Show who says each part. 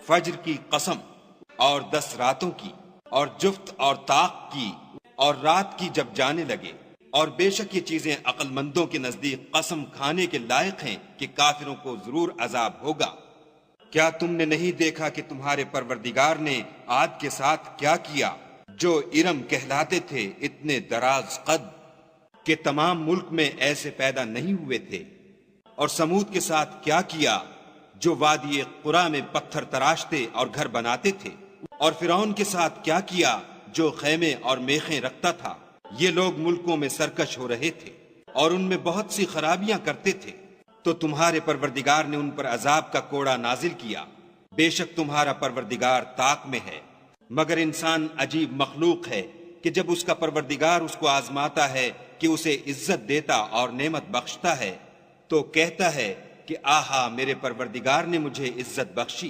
Speaker 1: فجر کی قسم اور 10 راتوں کی اور جفت اور طاق کی اور رات کی جب جانے لگے، اور بے شک یہ چیزیں عقل مندوں کے نزدیک قسم کھانے کے لائق ہیں کہ کافروں کو ضرور عذاب ہوگا۔ کیا تم نے نہیں دیکھا کہ تمہارے پروردگار نے عاد کے ساتھ کیا کیا، جو ارم کہلاتے تھے اتنے دراز قد کہ تمام ملک میں ایسے پیدا نہیں ہوئے تھے، اور سمود کے ساتھ کیا کیا جو وادی قرا میں پتھر تراشتے اور گھر بناتے تھے، اور فرعون کے ساتھ کیا کیا جو خیمے اور میخیں رکھتا تھا۔ یہ لوگ ملکوں میں سرکش ہو رہے تھے اور ان میں بہت سی خرابیاں کرتے تھے، تو تمہارے پروردگار نے ان پر عذاب کا کوڑا نازل کیا۔ بے شک تمہارا پروردگار طاق میں ہے، مگر انسان عجیب مخلوق ہے کہ جب اس کا پروردگار اس کو آزماتا ہے کہ اسے عزت دیتا اور نعمت بخشتا ہے تو کہتا ہے کہ آہا میرے پروردگار نے مجھے عزت بخشی۔